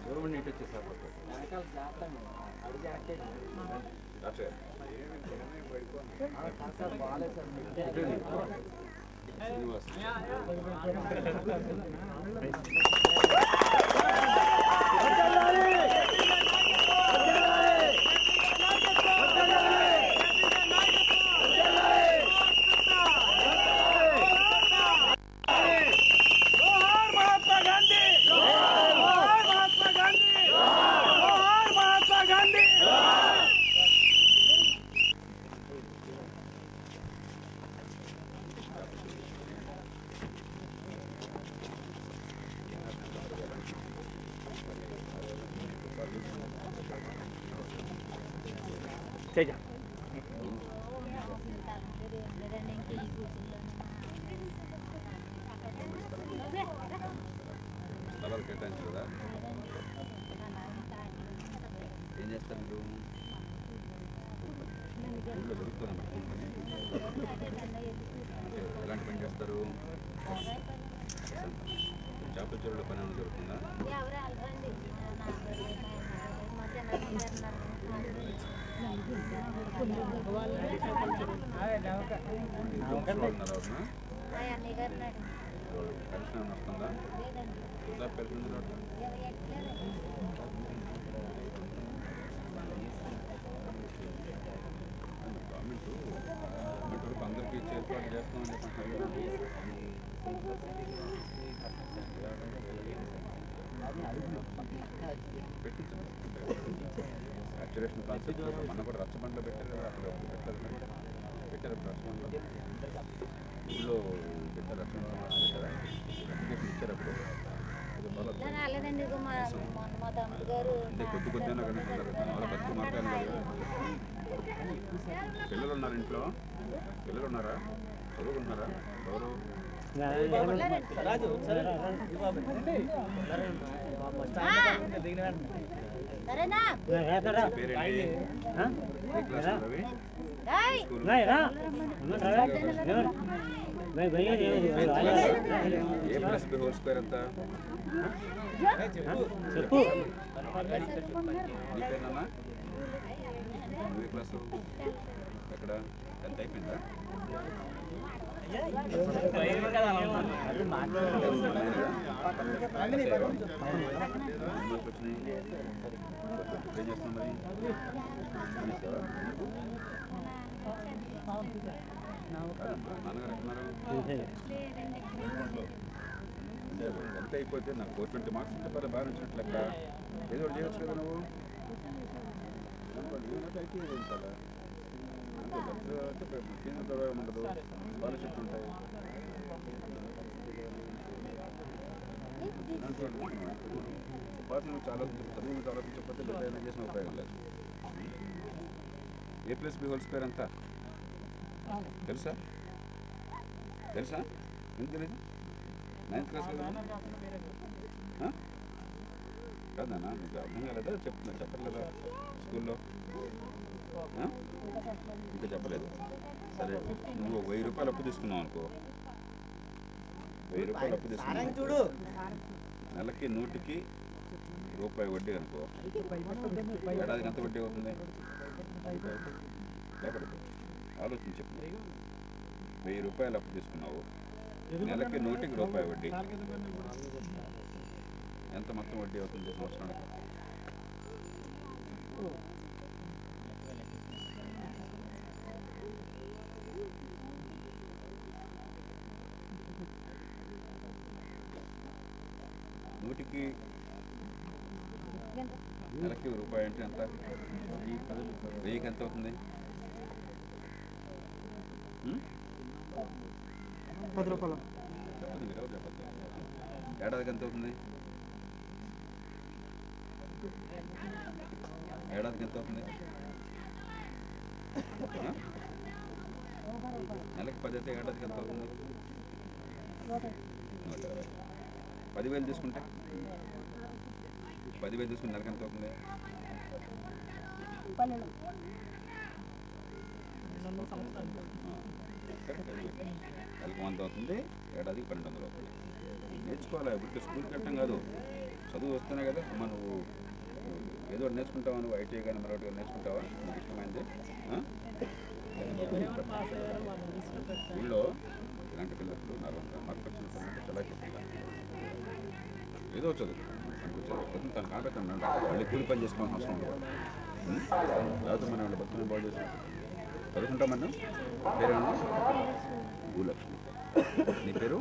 Government నీటి వచ్చేసారు స్థలాలు కేటాయించు కదా ఏం చేస్తారు మీరు ఊళ్ళో దొరుకుతుంది ఎలాంటి పని చేస్తారు చేపల చెరువులో పని ఏమైనా దొరుకుతుందా పెన్షన్ ఏమైనా వస్తుందా పెన్షన్ గవర్నమెంట్ వరకు అందరికీ ఏర్పాటు చేస్తామని చెప్పంటారు సాచురేషన్ కాన్సెప్ట్ మొన్న కూడా రచ్చబండలో పెట్టారు కదా అక్కడ పెట్టారు రచ్చబండలో ఊళ్ళో పెట్టారు రచ్చబండ అప్లికేషన్ ఇచ్చారు అప్పుడు అంటే కొద్ది కొద్దిగా కనుక్కున్నారు దానివల్ల బతుకు మార్గాలు పిల్లలు ఉన్నారు ఇంట్లో పిల్లలు ఉన్నారా చదువుకుంటున్నారా ఎవరు పేరేంటి ఏ ప్లస్ బి హోల్ స్క్వేర్ ఎంత చెప్పు నీ పేరునా నువ్వు ఏ క్లాసు ఎక్కడ ఎంత అయిపోయిందా ఏం చేస్తున్నావు మరి నాన్నగారు ఎక్కడున్నారు ఎంత అయిపోతే నాకు 420 మార్క్స్ ఉంటే పర్లేదు బాగా వచ్చినట్టు లెక్క ఏదో ఒకటి చేయవచ్చు కదా నువ్వు చాలా అంటే ఫీజు దూరం ఉండదు స్కాలర్షిప్ ఉంటాయి ఉపాధి చాలా చదువు చాలా చెప్పకపోతే డిజైన్ చేసిన ఉపయోగం లేదు ఏ ప్లస్ బి హోల్ స్క్వేర్ అంతా తెలుసా తెలుసా ఎందుకు తెలీదు 9th క్లాస్ కాదన్నా మీకు అర్థం కాలేదా చెప్తున్నా చెప్పట్లేదా స్కూల్లో ఇంకా చెప్పలేదు సరే నువ్వు 1000 రూపాయలు అప్పు తీసుకున్నావు అనుకో 1000 రూపాయలు అప్పు తీసుకున్నావు నెలకి 100కి రూపాయి వడ్డీ అనుకో ఏడాదికి ఎంత వడ్డీ అవుతుంది లేకపోతే ఆలోచన చెప్పు 1000 రూపాయలు అప్పు తీసుకున్నావు నెలకి 100కి రూపాయి వడ్డీ ఎంత మొత్తం వడ్డీ అవుతుంది సంవత్సరానికి నూటికి నెలకి రూపాయి అంటే ఎంత 1000కి ఎంత అవుతుంది 10 రూపాయలు చెప్పండి మీరు ఎవరు చెప్పద్దు ఏడాదికి ఎంత అవుతుంది ఏడాదికి ఎంత అవుతుంది నెలకి 10 అయితే ఏడాదికి ఎంత అవుతుంది 10,000 తీసుకుంటే 10,000 తీసుకుంటే నెలకి ఎంత అవుతుంది నెలకు 100 అవుతుంది ఏడాదికి 1200 అవుతుంది నేర్చుకోవాలి ఇప్పుడు స్కూల్కి వెళ్ళటం కాదు చదువు వస్తేనే కదా అమ్మ నువ్వు ఏదో నేర్చుకుంటావా, నువ్వు ఐటీ కానీ మరొకటి కానీ నేర్చుకుంటావా, నీకు ఇష్టమైంది. ఊళ్ళో ఇలాంటి పిల్లలు మాకు వచ్చిన పిల్లలు చాలా చెప్పాలి, ఏదో చదువు పొద్దున్న తను కాపెట్టాను వాళ్ళు కూలి పని చేసుకోవాల్సిన అవసరం ఉండదు. లేకపోతే మనం వాళ్ళు బతుకుని బాగు చేసి చదువుకుంటాం. మనం పేరేమో భూలక్ష్మి, నీ పేరు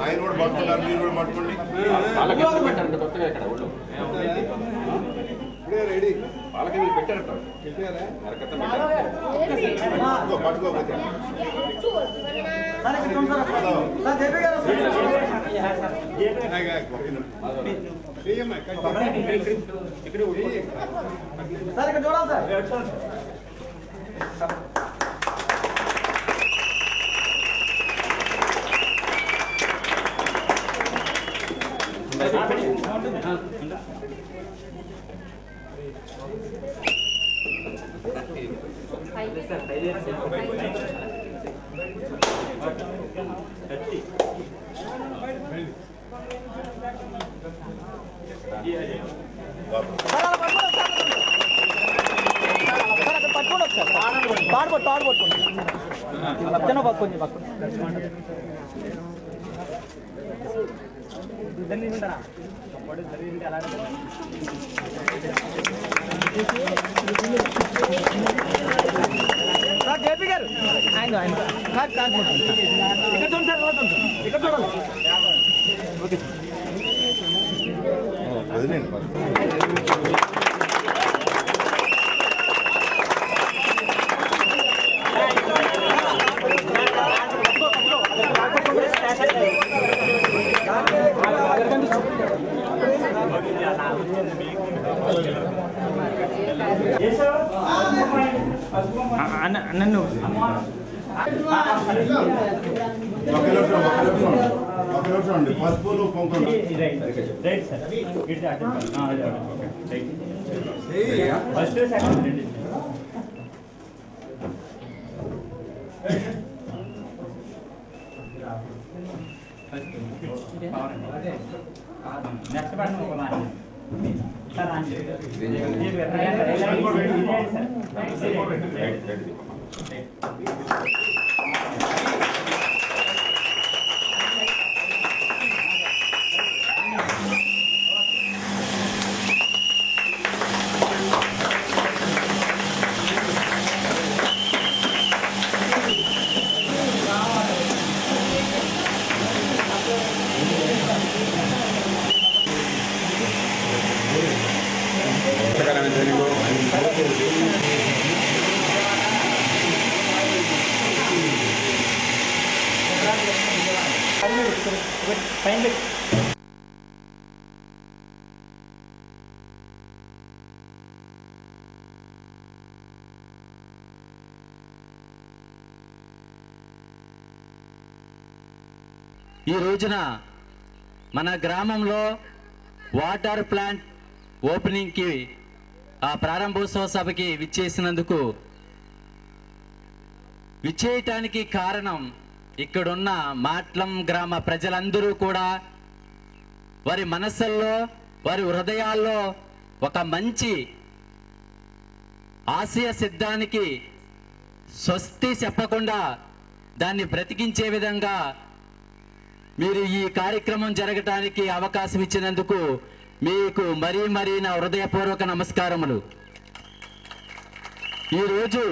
ఆయన కూడా పట్టుకున్నారు, మీరు కూడా పట్టుకోండి. రెడీ వాళ్ళకి మీరు పెట్టారట పట్టుకోకపోతే ఇక్కడ చూడాలి సార్. జేపీ గారు ఆయన ఇక్కడ చూడండి సార్, ఇక్కడ చూడండి. ఓకే వదిలేండి నన్ను అండి పసుపులు కుంకుమ ఫస్ట్ సెకండ్ నెక్స్ట్ బటన్ ఒక మాట ఈ రోజున మన గ్రామంలో వాటర్ ప్లాంట్ ఓపెనింగ్కి ఆ ప్రారంభోత్సవ సభకి విచ్చేసినందుకు విచ్చేయటానికి కారణం ఇక్కడున్న మాట్లం గ్రామ ప్రజలందరూ కూడా వారి మనసుల్లో వారి హృదయాల్లో ఒక మంచి ఆశయ సిద్ధానికి స్వస్తి చెప్పకుండా దాన్ని బ్రతికించే విధంగా మీరు ఈ కార్యక్రమం జరగటానికి అవకాశం ఇచ్చినందుకు మీకు మరీ మరీ నా హృదయపూర్వక నమస్కారములు. ఈరోజు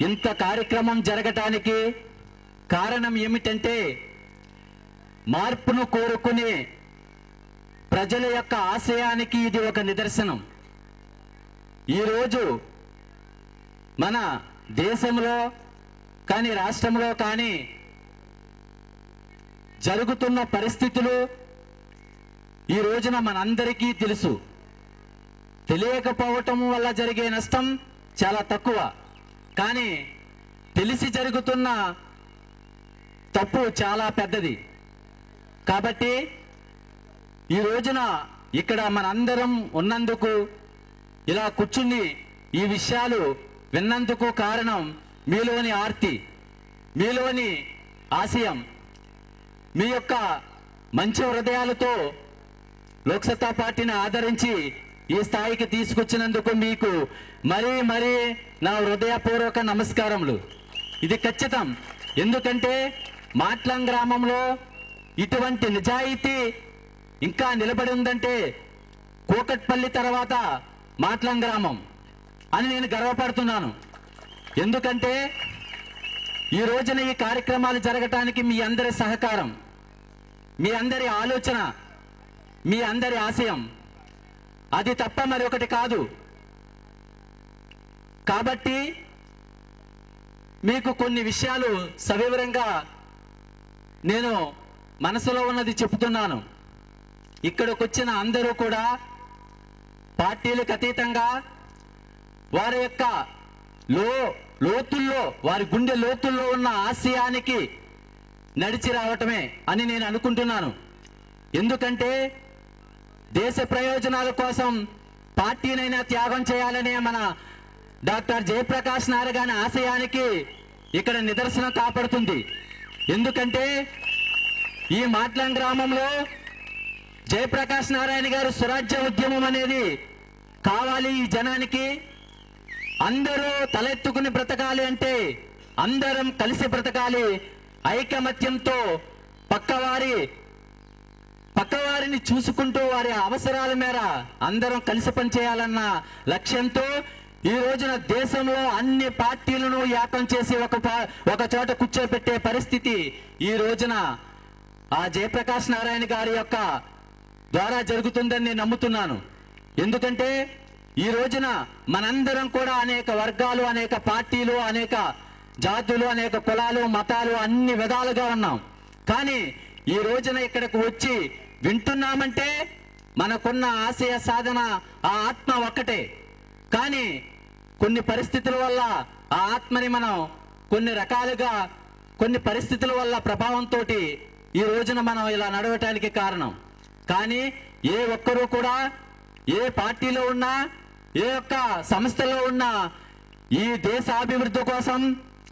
ఇంత కార్యక్రమం జరగటానికి కారణం ఏమిటంటే మార్పును కోరుకునే ప్రజల యొక్క ఆశయానికి ఇది ఒక నిదర్శనం. ఈరోజు మన దేశంలో కానీ రాష్ట్రంలో కానీ జరుగుతున్న పరిస్థితులు ఈ రోజున మనందరికీ తెలుసు. తెలియకపోవటం వల్ల జరిగే నష్టం చాలా తక్కువ, కానీ తెలిసి జరుగుతున్న తప్పు చాలా పెద్దది. కాబట్టి ఈ రోజున ఇక్కడ మనందరం ఉన్నందుకు, ఇలా కూర్చుని ఈ విషయాలు విన్నందుకు కారణం మీలోని ఆర్తి, మీలోని ఆశయం, మీ యొక్క మంచి హృదయాలతో లోక్సత్తా పార్టీని ఆదరించి ఈ స్థాయికి తీసుకొచ్చినందుకు మీకు మరీ మరీ నా హృదయపూర్వక నమస్కారములు. ఇది ఖచ్చితం. ఎందుకంటే మాట్లం గ్రామంలో ఇటువంటి నిజాయితీ ఇంకా నిలబడి ఉందంటే కూకట్పల్లి తర్వాత మాట్లం గ్రామం అని నేను గర్వపడుతున్నాను. ఎందుకంటే ఈ రోజున ఈ కార్యక్రమాలు జరగటానికి మీ అందరి సహకారం, మీ అందరి ఆలోచన, మీ అందరి ఆశయం, అది తప్ప మరి ఒకటి కాదు. కాబట్టి మీకు కొన్ని విషయాలు సవివరంగా నేను మనసులో ఉన్నది చెప్తున్నాను. ఇక్కడికి వచ్చిన అందరూ కూడా పార్టీలకు అతీతంగా వారి యొక్క లోతుల్లో, వారి గుండె లోతుల్లో ఉన్న ఆశయానికి నడిచి రావటమే అని నేను అనుకుంటున్నాను. ఎందుకంటే దేశ ప్రయోజనాల కోసం పార్టీనైనా త్యాగం చేయాలనే మన డాక్టర్ జయప్రకాష్ నారాయణ ఆశయానికి ఇక్కడ నిదర్శనం కాపాడుతుంది. ఎందుకంటే ఈ మాట్లం గ్రామంలో జయప్రకాష్ నారాయణ గారు స్వరాజ్య ఉద్యమం అనేది కావాలి, ఈ జనానికి అందరూ తలెత్తుకుని బ్రతకాలి అంటే అందరం కలిసి బ్రతకాలి, ఐకమత్యంతో పక్కవారి పేదవారిని చూసుకుంటూ వారి అవసరాల మేర అందరం కలిసి పనిచేయాలన్న లక్ష్యంతో ఈ రోజున దేశంలో అన్ని పార్టీలను ఏకం చేసి ఒక చోట కూర్చోబెట్టే పరిస్థితి ఈ రోజున ఆ జయప్రకాష్ నారాయణ గారి యొక్క ద్వారా జరుగుతుందని నేను నమ్ముతున్నాను. ఎందుకంటే ఈ రోజున మనందరం కూడా అనేక వర్గాలు, అనేక పార్టీలు, అనేక జాతులు, అనేక కులాలు, మతాలు అన్ని విధాలుగా ఉన్నాం. కానీ ఈ రోజున ఇక్కడికి వచ్చి వింటున్నామంటే మనకున్న ఆశయ సాధన ఆ ఆత్మ ఒక్కటే. కానీ కొన్ని పరిస్థితుల వల్ల ఆ ఆత్మని మనం కొన్ని రకాలుగా కొన్ని పరిస్థితుల వల్ల ప్రభావంతో ఈ రోజున మనం ఇలా నడవటానికి కారణం. కానీ ఏ ఒక్కరూ కూడా ఏ పార్టీలో ఉన్నా, ఏ ఒక్క సంస్థలో ఉన్నా ఈ దేశ అభివృద్ధి కోసం,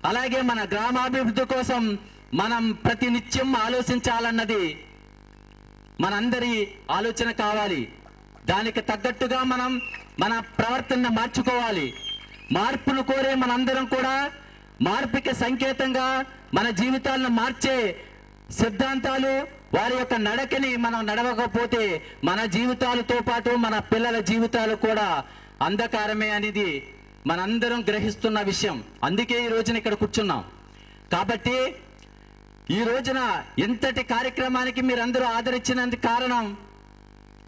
అలాగే మన గ్రామాభివృద్ధి కోసం మనం ప్రతినిత్యం ఆలోచించాలన్నది మనందరి ఆలోచన కావాలి. దానికి తగ్గట్టుగా మనం మన ప్రవర్తన మార్చుకోవాలి. మార్పును కోరే మనందరం కూడా మార్పుకి సంకేతంగా మన జీవితాలను మార్చే సిద్ధాంతాలు, వారి యొక్క నడకని మనం నడవకపోతే మన జీవితాలతో పాటు మన పిల్లల జీవితాలు కూడా అంధకారమే అనేది మనందరం గ్రహిస్తున్న విషయం. అందుకే ఈ రోజున ఇక్కడ కూర్చున్నాం. కాబట్టి ఈ రోజున ఇంతటి కార్యక్రమానికి మీరందరూ ఆదరించినందుకు కారణం,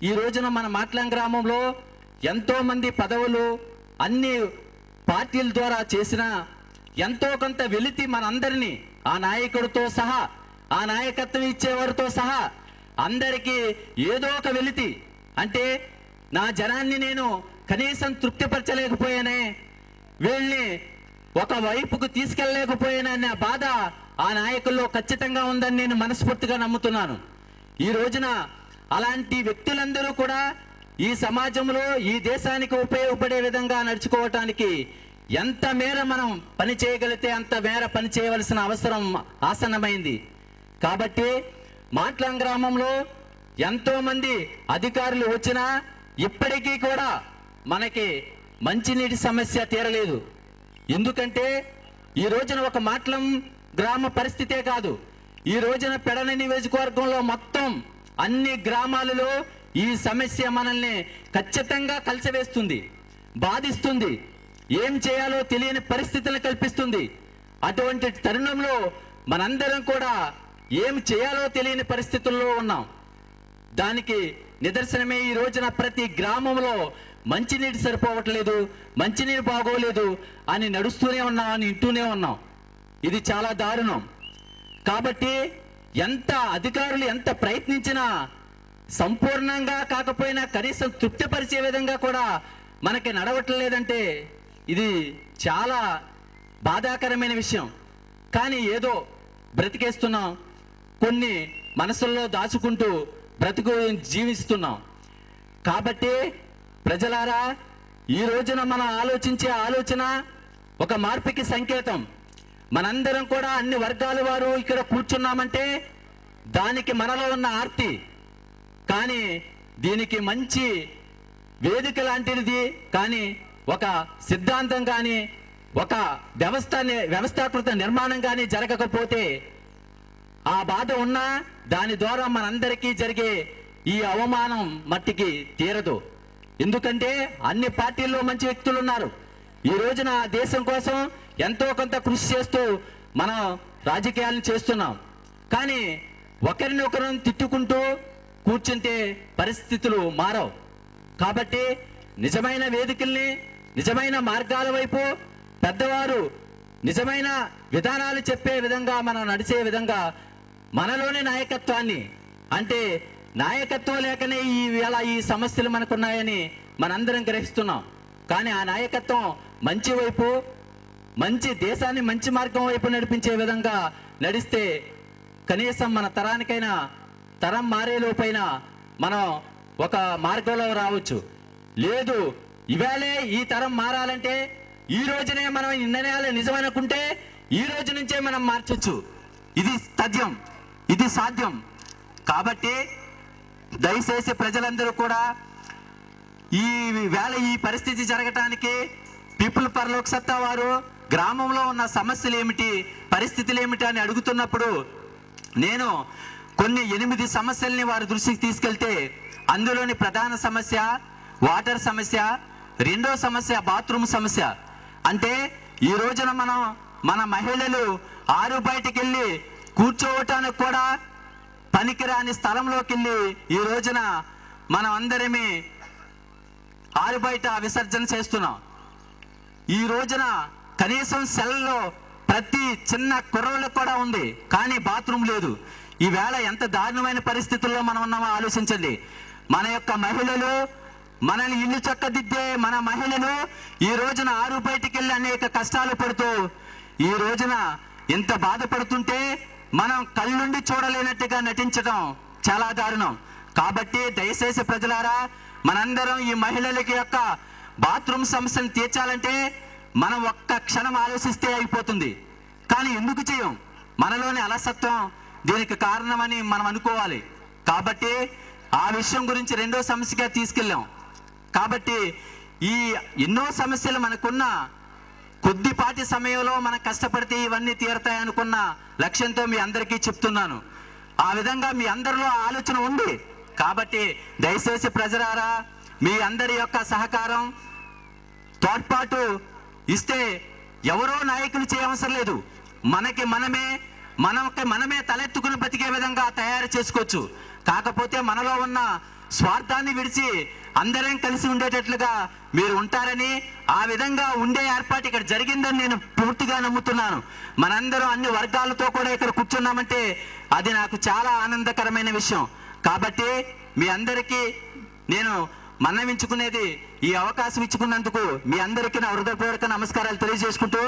ఈ రోజున మన మాట్లం గ్రామంలో ఎంతో మంది పదవులు అన్ని పార్టీల ద్వారా చేసిన ఎంతో కొంత వెలితి మనందరినీ, ఆ నాయకుడితో సహా, ఆ నాయకత్వం ఇచ్చేవారితో సహా అందరికీ ఏదో ఒక వెలితి. అంటే నా జనాన్ని నేను కనీసం తృప్తిపరచలేకపోయానే, వీళ్ళని ఒక వైపుకు తీసుకెళ్ళలేకపోయాననే బాధ ఆ నాయకుల్లో ఖచ్చితంగా ఉందని నేను మనస్ఫూర్తిగా నమ్ముతున్నాను. ఈ రోజున అలాంటి వ్యక్తులందరూ కూడా ఈ సమాజంలో, ఈ దేశానికి ఉపయోగపడే విధంగా నడుచుకోవటానికి ఎంత మేర మనం పని చేయగలిగితే అంత మేర పని చేయవలసిన అవసరం ఆసన్నమైంది. కాబట్టి మాట్లం గ్రామంలో ఎంతో మంది అధికారులు వచ్చినా ఇప్పటికీ కూడా మనకి మంచినీటి సమస్య తీరలేదు. ఎందుకంటే ఈ రోజున ఒక మాట్లం గ్రామ పరిస్థితే కాదు, ఈ రోజున పెడన నియోజకవర్గంలో మొత్తం అన్ని గ్రామాలలో ఈ సమస్య మనల్ని ఖచ్చితంగా కలిసివేస్తుంది, బాధిస్తుంది, ఏం చేయాలో తెలియని పరిస్థితులను కల్పిస్తుంది. అటువంటి తరుణంలో మనందరం కూడా ఏం చేయాలో తెలియని పరిస్థితుల్లో ఉన్నాం. దానికి నిదర్శనమే ఈ రోజున ప్రతి గ్రామంలో మంచినీటి సరిపోవట్లేదు, మంచినీరు బాగోలేదు అని నడుస్తూనే ఉన్నాం, అని వింటూనే ఉన్నాం. ఇది చాలా దారుణం. కాబట్టి ఎంత అధికారులు ఎంత ప్రయత్నించినా సంపూర్ణంగా కాకపోయినా కనీసం తృప్తిపరిచే విధంగా కూడా మనకి నడవట్లేదంటే ఇది చాలా బాధాకరమైన విషయం. కానీ ఏదో బ్రతికేస్తున్నాం, కొన్ని మనసుల్లో దాచుకుంటూ బ్రతుకు జీవిస్తున్నాం. కాబట్టి ప్రజలారా, ఈ రోజున మనం ఆలోచించే ఆలోచన ఒక మార్పుకి సంకేతం. మనందరం కూడా అన్ని వర్గాల వారు ఇక్కడ కూర్చున్నామంటే దానికి మనలో ఉన్న ఆర్తి. కానీ దీనికి మంచి వేదిక లాంటిది, కానీ ఒక సిద్ధాంతం కానీ ఒక వ్యవస్థాకృత నిర్మాణం కానీ జరగకపోతే ఆ బాధ ఉన్నా దాని ద్వారా మనందరికీ జరిగే ఈ అవమానం మట్టికి తీరదు. ఎందుకంటే అన్ని పార్టీల్లో మంచి వ్యక్తులు ఉన్నారు. ఈ రోజున దేశం కోసం ఎంతో కొంత కృషి చేస్తూ మనం రాజకీయాలను చేస్తున్నాం. కానీ ఒకరినొకరు తిట్టుకుంటూ కూర్చుంటే పరిస్థితులు మారవు. కాబట్టి నిజమైన వేదికల్ని, నిజమైన మార్గాల వైపు పెద్దవారు నిజమైన విధానాలు చెప్పే విధంగా మనం నడిచే విధంగా మనలోని నాయకత్వాన్ని, అంటే నాయకత్వం లేకనే ఈ సమస్యలు మనకున్నాయని మనందరం గ్రహిస్తున్నాం. కానీ ఆ నాయకత్వం మంచి వైపు, మంచి దేశాన్ని మంచి మార్గం వైపు నడిపించే విధంగా నడిస్తే కనీసం మన తరానికైనా, తరం మారేలోపైనా మనం ఒక మార్గంలో రావచ్చు. లేదు, ఇవాళే ఈ తరం మారాలంటే ఈ రోజునే మనం నిర్ణయాలు నిజమనుకుంటే ఈ రోజు నుంచే మనం మార్చొచ్చు. ఇది తథ్యం, ఇది సాధ్యం. కాబట్టి దయచేసి ప్రజలందరూ కూడా ఈ పరిస్థితి జరగటానికి పీపుల్ ఫర్ లోక్ సత్తా వారు గ్రామంలో ఉన్న సమస్యలు ఏమిటి, పరిస్థితులు ఏమిటి అని అడుగుతున్నప్పుడు నేను కొన్ని 8 సమస్యల్ని వారి దృష్టికి తీసుకెళ్తే అందులోని ప్రధాన సమస్య వాటర్ సమస్య, రెండో సమస్య బాత్రూమ్ సమస్య. అంటే ఈ రోజున మన మహిళలు ఆరు బయటికి వెళ్ళి కూర్చోవటానికి కూడా పనికిరాని స్థలంలోకి వెళ్ళి ఈ రోజున మనం అందరమే ఆరు బయట విసర్జన చేస్తున్నాం. ఈ రోజున కనీసం సెల్లో ప్రతి చిన్న కుర్రోళ్ళకు కూడా ఉంది, కానీ బాత్రూమ్ లేదు. ఈవేళ ఎంత దారుణమైన పరిస్థితుల్లో మనం ఉన్నామో ఆలోచించండి. మన యొక్క మహిళలు, మనల్ని ఇల్లు చక్కదిద్దే మన మహిళలు ఈ రోజున ఆరు బయటికి వెళ్ళి అనేక కష్టాలు పడుతూ ఈ రోజున ఎంత బాధపడుతుంటే మనం కళ్ళుండి చూడలేనట్టుగా నటించడం చాలా దారుణం. కాబట్టి దయచేసి ప్రజలారా, మనందరం ఈ మహిళలకి యొక్క బాత్రూమ్ సమస్యను తీర్చాలంటే మనం ఒక్క క్షణం ఆలోచిస్తే అయిపోతుంది. కానీ ఎందుకు చేయం? మనలోని అలసత్వం దీనికి కారణమని మనం అనుకోవాలి. కాబట్టి ఆ విషయం గురించి రెండో సమస్యగా తీసుకెళ్ళాం. కాబట్టి ఈ ఎన్నో సమస్యలు మనకున్న కొద్దిపాటి సమయంలో మనం కష్టపడితే ఇవన్నీ తీరతాయనుకున్న లక్ష్యంతో మీ అందరికీ చెప్తున్నాను. ఆ విధంగా మీ అందరిలో ఆలోచన ఉంది. కాబట్టి దయచేసి ప్రజలారా, మీ అందరి యొక్క సహకారం తోడ్పాటు ఇస్తే ఎవరో నాయకులు చేయవసరం లేదు. మనకి మనమే తలెత్తుకుని బతికే విధంగా తయారు చేసుకోవచ్చు. కాకపోతే మనలో ఉన్న స్వార్థాన్ని విడిచి అందరం కలిసి ఉండేటట్లుగా మీరు ఉంటారని, ఆ విధంగా ఉండే ఏర్పాటు ఇక్కడ జరిగిందని నేను పూర్తిగా నమ్ముతున్నాను. మనందరం అన్ని వర్గాలతో కూడా ఇక్కడ కూర్చున్నామంటే అది నాకు చాలా ఆనందకరమైన విషయం. కాబట్టి మీ అందరికీ నేను మన్నవించుకునేది, ఈ అవకాశం ఇచ్చుకున్నందుకు మీ అందరికీ నా హృదయపూర్వక నమస్కారాలు తెలియజేసుకుంటూ